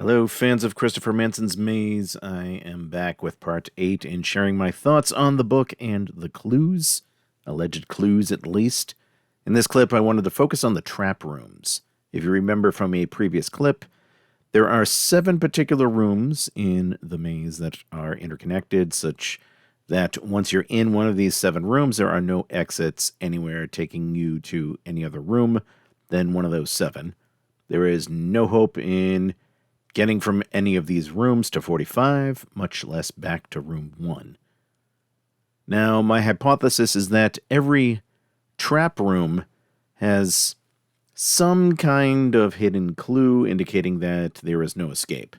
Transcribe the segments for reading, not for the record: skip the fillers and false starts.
Hello, fans of Christopher Manson's Maze. I am back with part 8 and sharing my thoughts on the book and the clues, alleged clues at least. In this clip, I wanted to focus on the trap rooms. If you remember from a previous clip, there are 7 particular rooms in the maze that are interconnected, such that once you're in one of these 7 rooms, there are no exits anywhere taking you to any other room than one of those 7. There is no hope in getting from any of these rooms to 45, much less back to room 1. Now, my hypothesis is that every trap room has some kind of hidden clue indicating that there is no escape.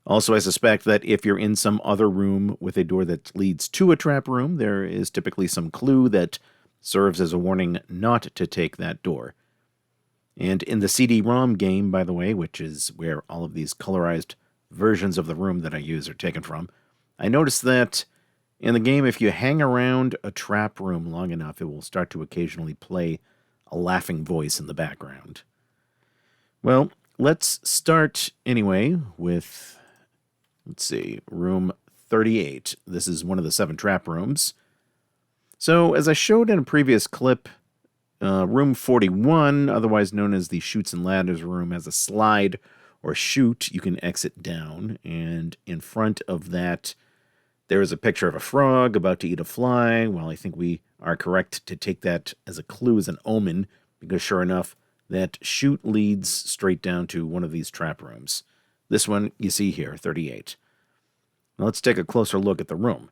Also, I suspect that if you're in some other room with a door that leads to a trap room, there is typically some clue that serves as a warning not to take that door. And in the CD-ROM game, by the way, which is where all of these colorized versions of the room that I use are taken from, I noticed that in the game, if you hang around a trap room long enough, it will start to occasionally play a laughing voice in the background. Well, let's start anyway with, let's see, room 38. This is one of the 7 trap rooms. So, as I showed in a previous clip, room 41, otherwise known as the Chutes and Ladders room, has a slide or chute you can exit down, and in front of that, there is a picture of a frog about to eat a fly. Well, I think we are correct to take that as a clue, as an omen, because sure enough, that chute leads straight down to one of these trap rooms. This one you see here, 38. Now let's take a closer look at the room.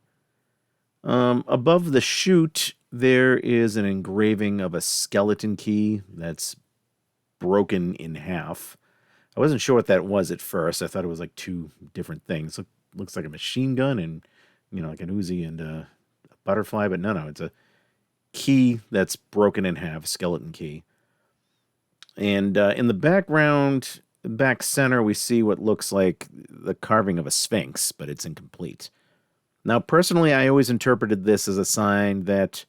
Above the chute, there is an engraving of a skeleton key that's broken in half. I wasn't sure what that was at first. I thought it was like 2 different things. Looks like a machine gun and, like an Uzi and a butterfly, but no, it's a key that's broken in half, a skeleton key. And in the background, back center, we see what looks like the carving of a sphinx, but it's incomplete. Now, personally, I always interpreted this as a sign that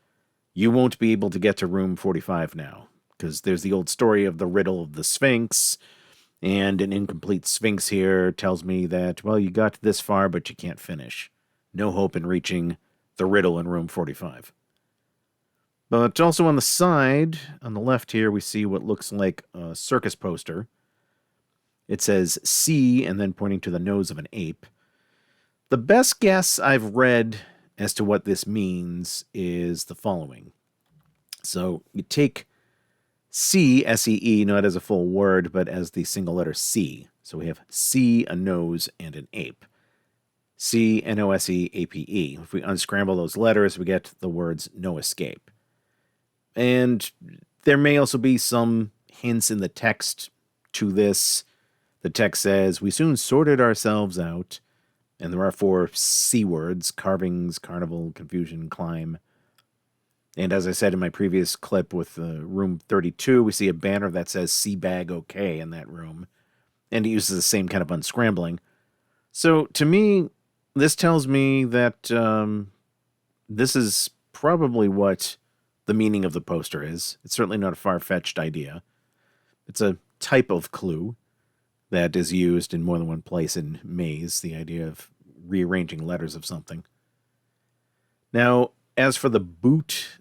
you won't be able to get to room 45 now, because there's the old story of the riddle of the Sphinx, and an incomplete Sphinx here tells me that, well, you got this far, but you can't finish. No hope in reaching the riddle in room 45. But also on the side, on the left here, we see what looks like a circus poster. It says C, and then pointing to the nose of an ape. The best guess I've read as to what this means is the following. So you take C, S-E-E, not as a full word, but as the single letter C. So we have C, a nose, and an ape. C, N-O-S-E, A-P-E. If we unscramble those letters, we get the words no escape. And there may also be some hints in the text to this. The text says, "We soon sorted ourselves out." And there are 4 C words: carvings, carnival, confusion, climb. And as I said in my previous clip with room 32, we see a banner that says "Sea Bag OK" in that room. And it uses the same kind of unscrambling. So to me, this tells me that this is probably what the meaning of the poster is. It's certainly not a far-fetched idea. It's a type of clue that is used in more than one place in Maze, the idea of rearranging letters of something. Now, as for the boot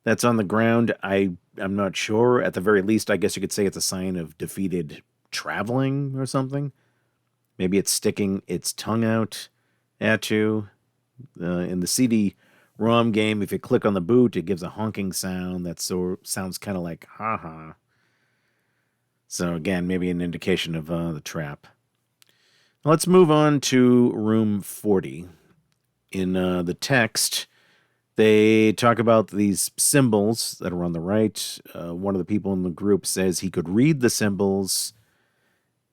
that's on the ground, I'm not sure. At the very least, I guess you could say it's a sign of defeated traveling or something. Maybe it's sticking its tongue out at you. In the CD-ROM game, if you click on the boot, it gives a honking sound that sounds kind of like ha-ha. So again, maybe an indication of the trap. Now let's move on to room 40. In the text, they talk about these symbols that are on the right. One of the people in the group says he could read the symbols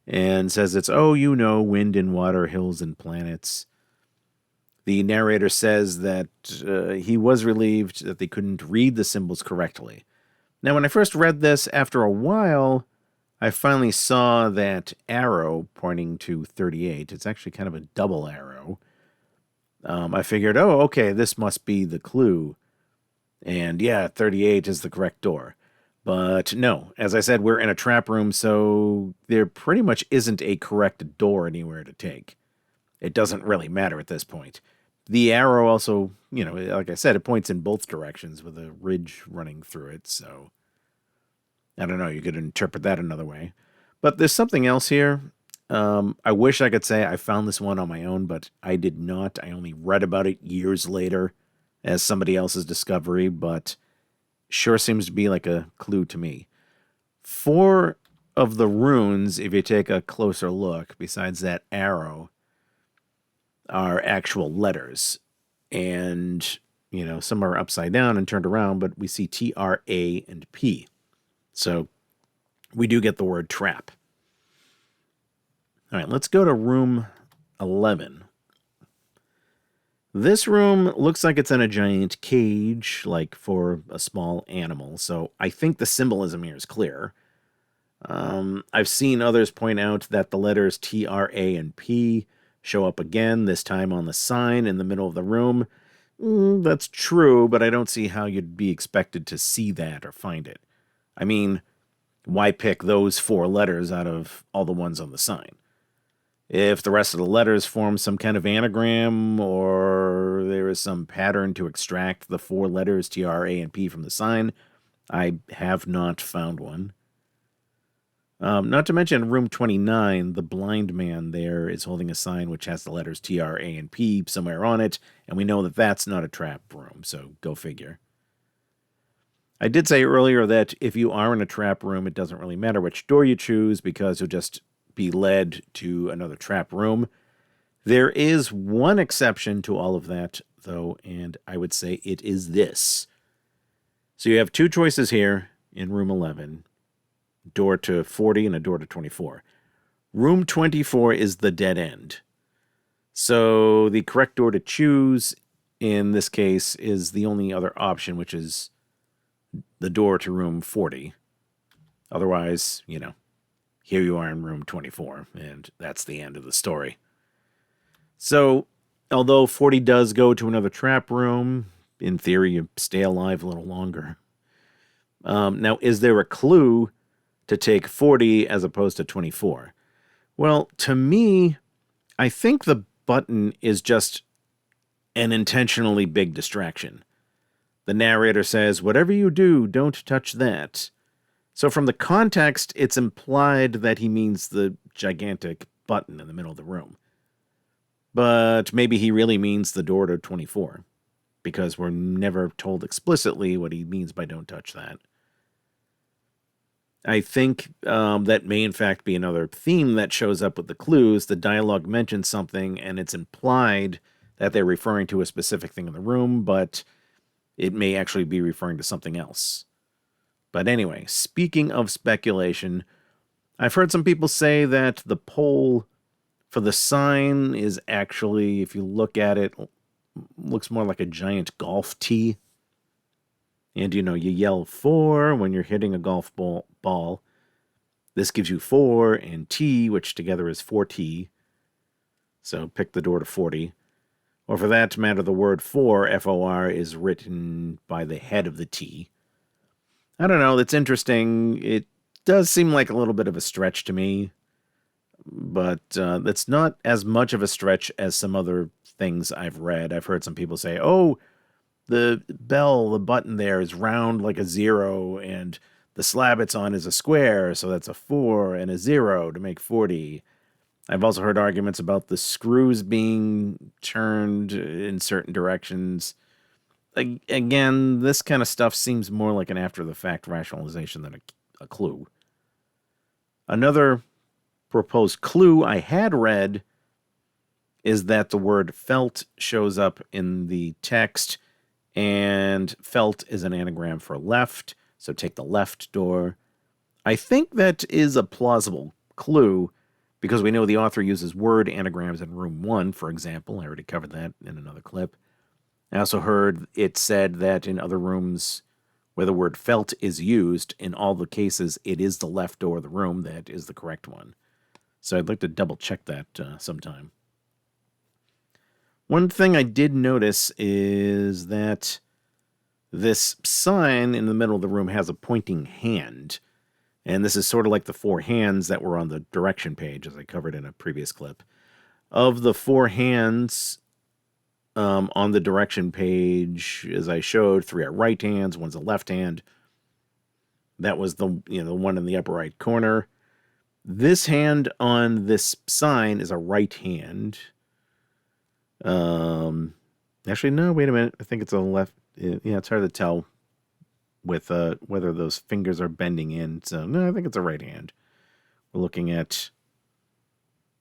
and says it's, wind and water, hills and planets. The narrator says that he was relieved that they couldn't read the symbols correctly. Now, when I first read this, after a while, I finally saw that arrow pointing to 38. It's actually kind of a double arrow. I figured, okay, this must be the clue. And yeah, 38 is the correct door. But no, as I said, we're in a trap room, so there pretty much isn't a correct door anywhere to take. It doesn't really matter at this point. The arrow also, like I said, it points in both directions with a ridge running through it, so I don't know, you could interpret that another way. But there's something else here. I wish I could say I found this one on my own, but I did not. I only read about it years later as somebody else's discovery, but sure seems to be like a clue to me. 4 of the runes, if you take a closer look, besides that arrow, are actual letters. And, some are upside down and turned around, but we see T, R, A, and P. So we do get the word trap. All right, let's go to room 11. This room looks like it's in a giant cage, like for a small animal, so I think the symbolism here is clear. I've seen others point out that the letters T, R, A, and P show up again, this time on the sign in the middle of the room. That's true, but I don't see how you'd be expected to see that or find it. I mean, why pick those 4 letters out of all the ones on the sign? If the rest of the letters form some kind of anagram, or there is some pattern to extract the 4 letters T, R, A, and P from the sign, I have not found one. Not to mention, room 29, the blind man there is holding a sign which has the letters T, R, A, and P somewhere on it, and we know that that's not a trap room, so go figure. I did say earlier that if you are in a trap room, it doesn't really matter which door you choose because you'll just be led to another trap room. There is one exception to all of that, though, and I would say it is this. So you have 2 choices here in room 11. Door to 40 and a door to 24. Room 24 is the dead end. So the correct door to choose in this case is the only other option, which is the door to room 40. Otherwise, here you are in room 24, and that's the end of the story. So, although 40 does go to another trap room, in theory you stay alive a little longer. Now, is there a clue to take 40 as opposed to 24? Well, to me, I think the button is just an intentionally big distraction. The narrator says, whatever you do, don't touch that. So from the context, it's implied that he means the gigantic button in the middle of the room. But maybe he really means the door to 24, because we're never told explicitly what he means by don't touch that. I think that may in fact be another theme that shows up with the clues. The dialogue mentions something, and it's implied that they're referring to a specific thing in the room, but it may actually be referring to something else. But anyway, speaking of speculation, I've heard some people say that the pole for the sign is actually, if you look at it, looks more like a giant golf tee. And, you yell 4 when you're hitting a golf ball. This gives you 4 and T, which together is 4T. So pick the door to 40. Or for that matter, the word for, F-O-R, is written by the head of the T. I don't know, that's interesting. It does seem like a little bit of a stretch to me. But that's not as much of a stretch as some other things I've read. I've heard some people say, oh, the bell, the button there is round like a 0, and the slab it's on is a square, so that's a 4 and a 0 to make 40. I've also heard arguments about the screws being turned in certain directions. Again, this kind of stuff seems more like an after-the-fact rationalization than a clue. Another proposed clue I had read is that the word felt shows up in the text, and felt is an anagram for left, so take the left door. I think that is a plausible clue, because we know the author uses word anagrams in room 1, for example. I already covered that in another clip. I also heard it said that in other rooms where the word felt is used, in all the cases, it is the left door of the room that is the correct one. So I'd like to double check that sometime. One thing I did notice is that This sign in the middle of the room has a pointing hand. And this is sort of like the four hands that were on the direction page, as I covered in a previous clip. Of the four hands on the direction page, as I showed, three are right hands, one's a left hand. That was the one in the upper right corner. This hand on this sign is a right hand. Actually, no, wait a minute. I think it's a left. Yeah, it's hard to tell with whether those fingers are bending in. So, no, I think it's a right hand. We're looking at...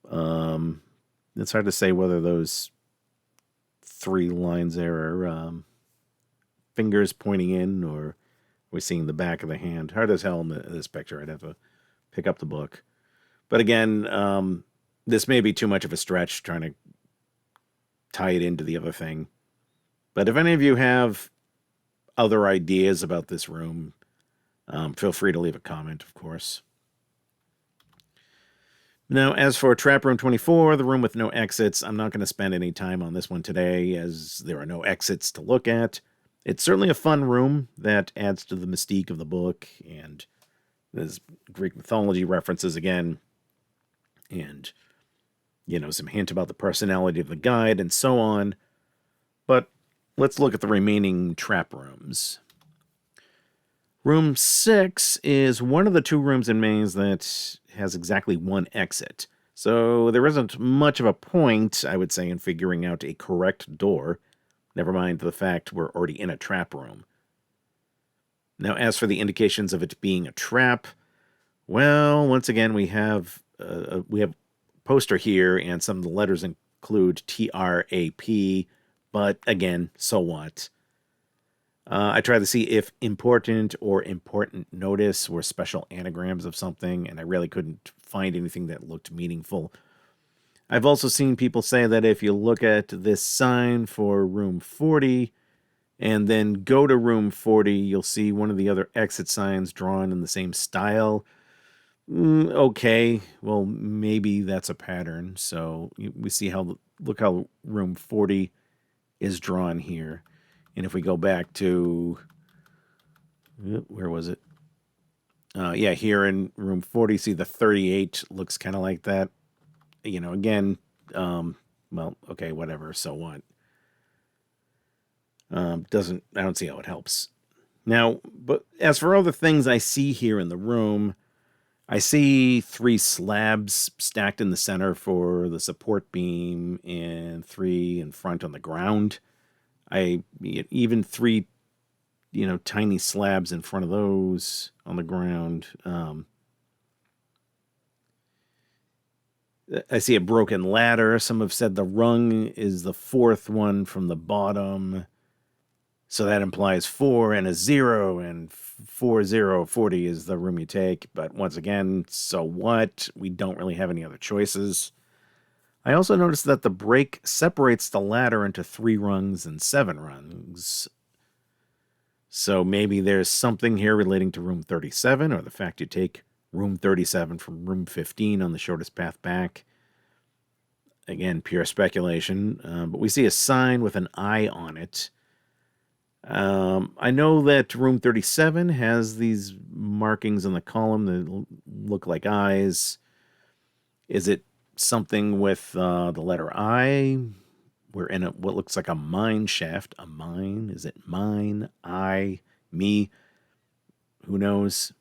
it's hard to say whether those three lines there are fingers pointing in, or we're seeing the back of the hand. Hard as hell in this picture. I'd have to pick up the book. But again, this may be too much of a stretch trying to tie it into the other thing. But if any of you have other ideas about this room, feel free to leave a comment, of course. Now, as for Trap Room 24, the room with no exits, I'm not going to spend any time on this one today, as there are no exits to look at. It's certainly a fun room that adds to the mystique of the book, and there's Greek mythology references again, and, some hint about the personality of the guide, and so on. But let's look at the remaining trap rooms. Room 6 is one of the two rooms in Maze that has exactly one exit. So there isn't much of a point, I would say, in figuring out a correct door. Never mind the fact we're already in a trap room. Now, as for the indications of it being a trap, well, once again, we have a poster here, and some of the letters include TRAP, but again, so what? I tried to see if important or important notice were special anagrams of something, and I really couldn't find anything that looked meaningful. I've also seen people say that if you look at this sign for room 40 and then go to room 40, you'll see one of the other exit signs drawn in the same style. Okay, well, maybe that's a pattern. So we see look how room 40 is drawn here. And if we go back to, where was it? Yeah, here in room 40, see the 38 looks kind of like that. Again, well, okay, whatever, so what? I don't see how it helps. Now, but as for other things I see here in the room, I see 3 slabs stacked in the center for the support beam and 3 in front on the ground. Even 3, tiny slabs in front of those on the ground. I see a broken ladder. Some have said the rung is the 4th one from the bottom. So that implies 4 and a 0, and 40 is the room you take. But once again, so what? We don't really have any other choices. I also noticed that the break separates the ladder into 3 rungs and 7 rungs. So maybe there's something here relating to room 37, or the fact you take room 37 from room 15 on the shortest path back. Again, pure speculation. But we see a sign with an eye on it. I know that room 37 has these markings in the column that look like eyes. Is it something with the letter I? We're in what looks like a mine shaft. A mine? Is it mine? I? Me? Who knows?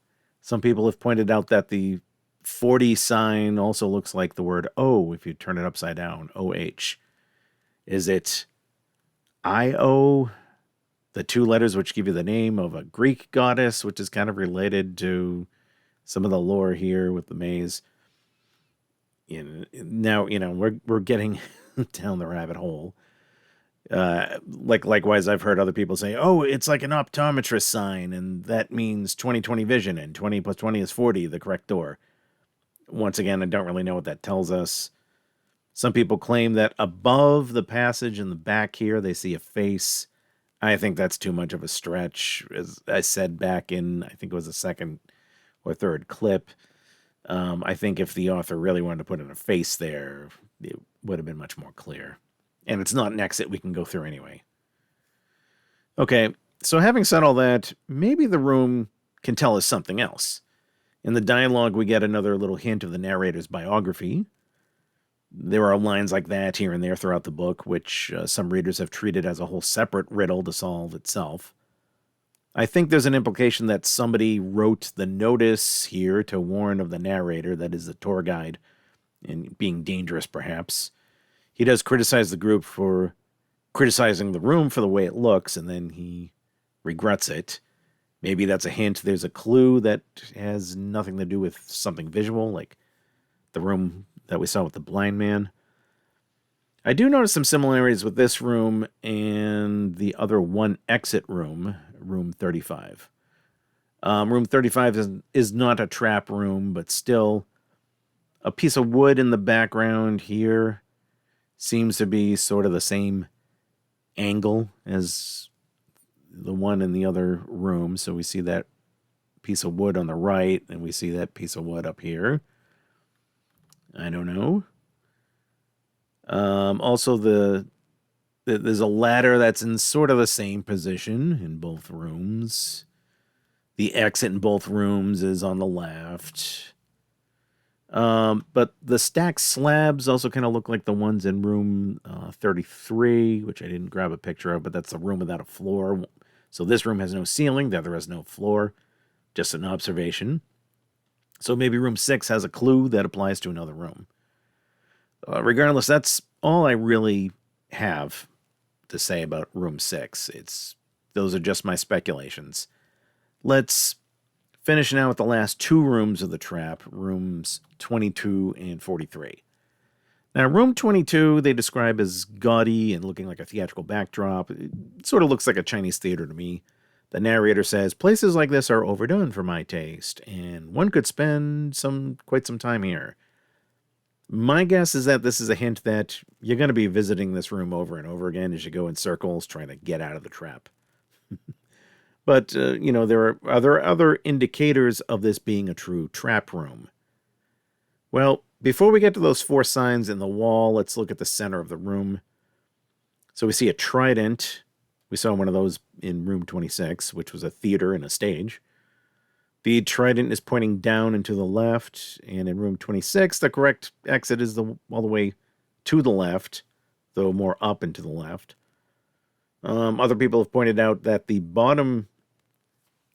Some people have pointed out that the 40 sign also looks like the word O if you turn it upside down. O-H. Is it I-O? The 2 letters which give you the name of a Greek goddess, which is kind of related to some of the lore here with the maze. Now, we're getting down the rabbit hole. Likewise, I've heard other people say, oh, it's like an optometrist sign, and that means 20/20 vision, and 20 plus 20 is 40, the correct door. Once again, I don't really know what that tells us. Some people claim that above the passage in the back here, they see a face. I think that's too much of a stretch. As I said back in, I think it was the 2nd or 3rd clip, I think if the author really wanted to put in a face there, it would have been much more clear. And it's not an exit we can go through anyway. Okay, So having said all that, maybe the room can tell us something else. In the dialogue, we get another little hint of the narrator's biography. There are lines like that here and there throughout the book, which some readers have treated as a whole separate riddle to solve itself. I think there's an implication that somebody wrote the notice here to warn of the narrator, that is the tour guide, and being dangerous perhaps. He does criticize the group for criticizing the room for the way it looks, and then he regrets it. Maybe that's a hint. There's a clue that has nothing to do with something visual, like the room that we saw with the blind man. I do notice some similarities with this room and the other one exit room, room 35. Room 35 is not a trap room, but still a piece of wood in the background here seems to be sort of the same angle as the one in the other room. So we see that piece of wood on the right, and we see that piece of wood up here. I don't know. Also, there's a ladder that's in sort of the same position in both rooms. The exit in both rooms is on the left. But the stacked slabs also kind of look like the ones in room 33, which I didn't grab a picture of, but that's the room without a floor. So this room has no ceiling, the other has no floor. Just an observation. So maybe room 6 has a clue that applies to another room. Regardless, that's all I really have to say about room 6. Those are just my speculations. Let's finish now with the last two rooms of the trap, rooms 22 and 43. Now, room 22, they describe as gaudy and looking like a theatrical backdrop. It sort of looks like a Chinese theater to me. The narrator says, places like this are overdone for my taste, and one could spend quite some time here. My guess is that this is a hint that you're going to be visiting this room over and over again as you go in circles trying to get out of the trap. But, there are other indicators of this being a true trap room. Well, before we get to those 4 signs in the wall, let's look at the center of the room. So we see a trident. We saw one of those in room 26, which was a theater and a stage. The trident is pointing down and to the left, and in room 26, the correct exit is all the way to the left, though more up and to the left. Other people have pointed out that the bottom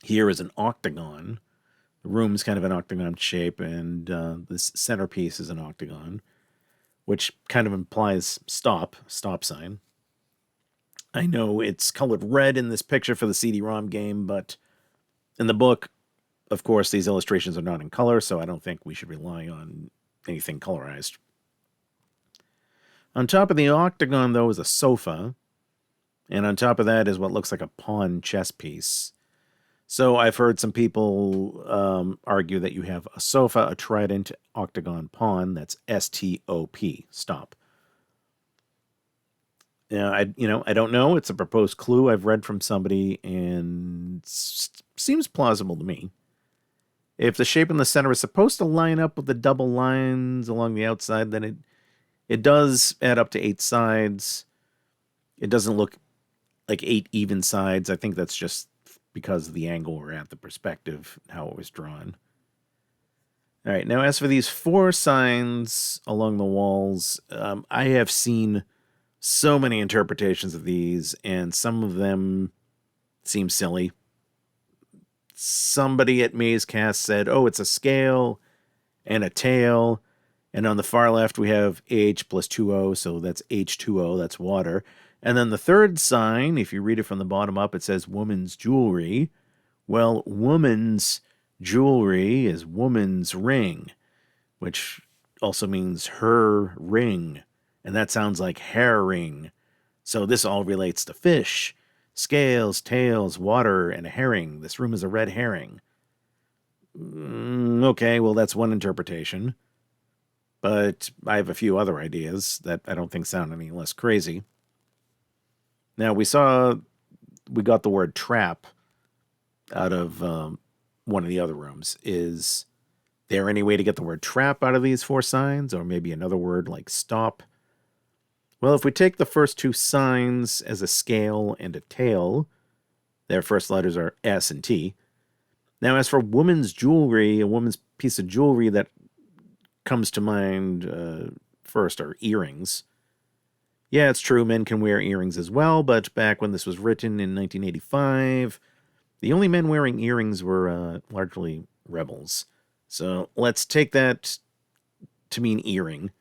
here is an octagon. The room's kind of an octagon shape, and this centerpiece is an octagon, which kind of implies stop sign. I know it's colored red in this picture for the CD-ROM game, but in the book, of course, these illustrations are not in color, so I don't think we should rely on anything colorized. On top of the octagon, though, is a sofa, and on top of that is what looks like a pawn chess piece. So I've heard some people argue that you have a sofa, a trident, octagon, pawn. That's S-T-O-P, stop. I don't know. It's a proposed clue I've read from somebody, and seems plausible to me. If the shape in the center is supposed to line up with the double lines along the outside, then it does add up to 8 sides. It doesn't look like 8 even sides. I think that's just because of the angle we're at, the perspective, how it was drawn. All right, now as for these 4 signs along the walls, I have seen so many interpretations of these, and some of them seem silly. Somebody at Mazecast said, oh, it's a scale and a tail. And on the far left, we have H plus 2O, so that's H2O, that's water. And then the third sign, if you read it from the bottom up, it says woman's jewelry. Well, woman's jewelry is woman's ring, which also means her ring. And that sounds like herring. So this all relates to fish. Scales, tails, water, and a herring. This room is a red herring. Okay, well, that's one interpretation. But I have a few other ideas that I don't think sound any less crazy. Now, we got the word trap out of one of the other rooms. Is there any way to get the word trap out of these 4 signs? Or maybe another word like stop? Well, if we take the first 2 signs as a scale and a tail, Their first letters are S and T. Now, as for women's jewelry, a woman's piece of jewelry that comes to mind first are earrings. Yeah, it's true, men can wear earrings as well, but back when this was written in 1985, the only men wearing earrings were largely rebels. So let's take that to mean earring.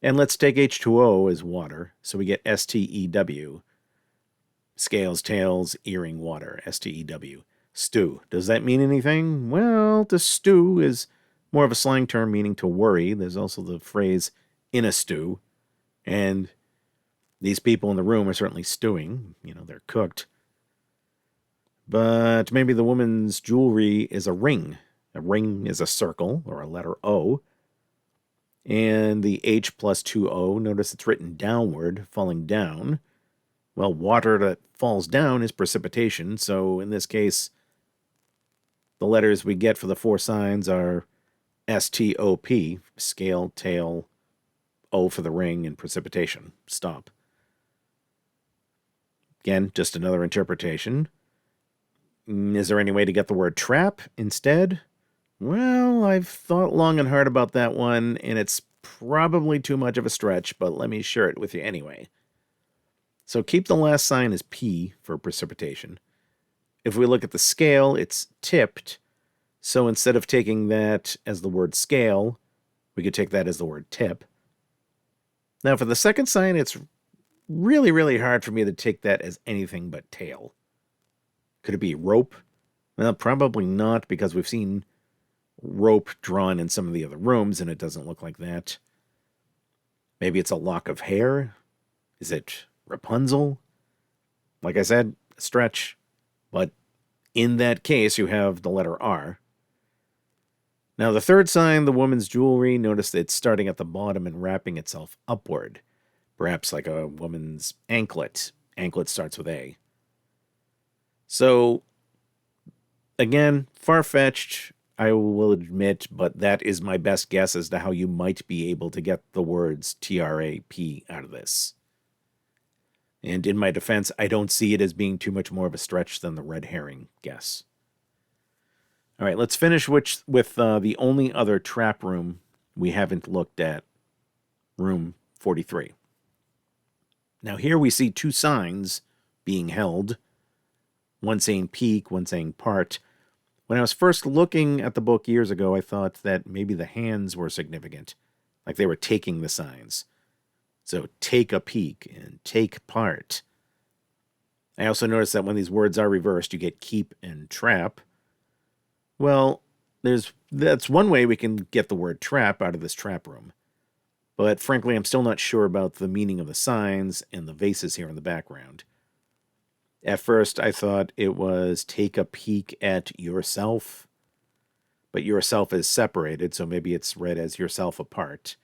And let's take H2O as water. So we get STEW. Scales, tails, earring, water. STEW. Stew. Does that mean anything? Well, to stew is more of a slang term meaning to worry. There's also the phrase in a stew. And these people in the room are certainly stewing. They're cooked. But maybe the woman's jewelry is a ring. A ring is a circle or a letter O. And the H plus 2O, notice it's written downward, falling down. Well, water that falls down is precipitation, so in this case, the letters we get for the four signs are STOP, scale, tail, O for the ring, and precipitation, stop. Again, just another interpretation. Is there any way to get the word trap instead? Well, I've thought long and hard about that one, and it's probably too much of a stretch, but let me share it with you anyway. So keep the last sign as P for precipitation. If we look at the scale, it's tipped, so instead of taking that as the word scale, we could take that as the word tip. Now for the second sign, it's really, really hard for me to take that as anything but tail. Could it be rope? Well, probably not, because we've seen rope drawn in some of the other rooms, and it doesn't look like that. Maybe it's a lock of hair? Is it Rapunzel? Like I said, a stretch. But in that case, you have the letter R. Now, the third sign, the woman's jewelry, notice that it's starting at the bottom and wrapping itself upward. Perhaps like a woman's anklet. Anklet starts with A. So, again, far-fetched, I will admit, but that is my best guess as to how you might be able to get the words TRAP out of this. And in my defense, I don't see it as being too much more of a stretch than the red herring guess. All right, let's finish with the only other trap room we haven't looked at, room 43. Now here we see two signs being held, one saying peak, one saying part. When I was first looking at the book years ago, I thought that maybe the hands were significant, like they were taking the signs. So take a peek and take part. I also noticed that when these words are reversed, you get keep and trap. Well, that's one way we can get the word trap out of this trap room. But frankly, I'm still not sure about the meaning of the signs and the vases here in the background. At first, I thought it was take a peek at yourself, but yourself is separated, so maybe it's read as yourself apart.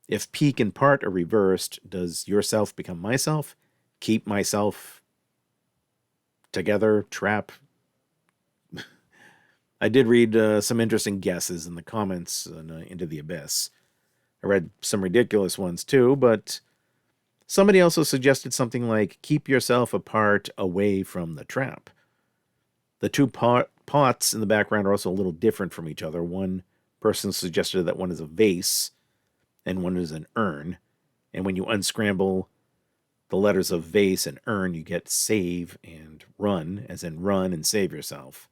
If peek and part are reversed, does yourself become myself? Keep myself together? Trap? I did read some interesting guesses in the comments Into the Abyss. I read some ridiculous ones too, but somebody also suggested something like, keep yourself apart away from the trap. The two pots in the background are also a little different from each other. One person suggested that one is a vase and one is an urn. And when you unscramble the letters of vase and urn, you get save and run, as in run and save yourself.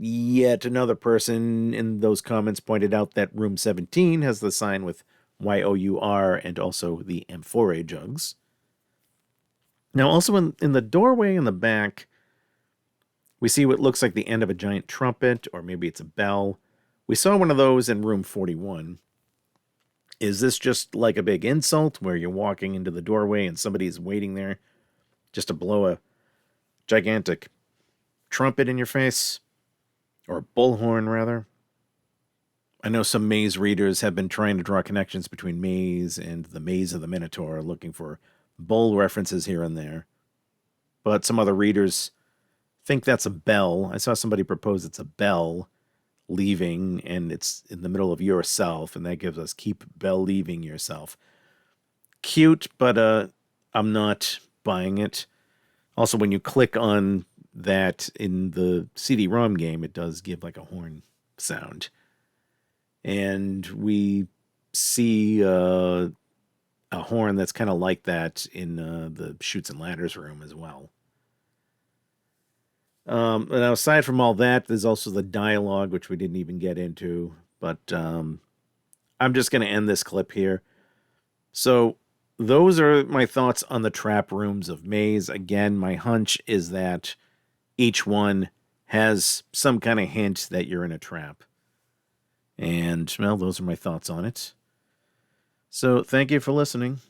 Yet another person in those comments pointed out that room 17 has the sign with Y-O-U-R and also the amphora jugs. Now, also in the doorway in the back, we see what looks like the end of a giant trumpet, or maybe it's a bell. We saw one of those in room 41. Is this just like a big insult where you're walking into the doorway and somebody is waiting there just to blow a gigantic trumpet in your face? Or bullhorn, rather? I know some Maze readers have been trying to draw connections between Maze and the Maze of the Minotaur, looking for bull references here and there. But some other readers think that's a bell. I saw somebody propose it's a bell leaving, and it's in the middle of yourself, and that gives us keep bell leaving yourself. Cute, but I'm not buying it. Also, when you click on that in the CD-ROM game, it does give like a horn sound. And we see a horn that's kind of like that in the Chutes and Ladders room as well. Now, aside from all that, there's also the dialogue, which we didn't even get into. But I'm just going to end this clip here. So, those are my thoughts on the trap rooms of Maze. Again, my hunch is that each one has some kind of hint that you're in a trap. And, well, those are my thoughts on it. So, thank you for listening.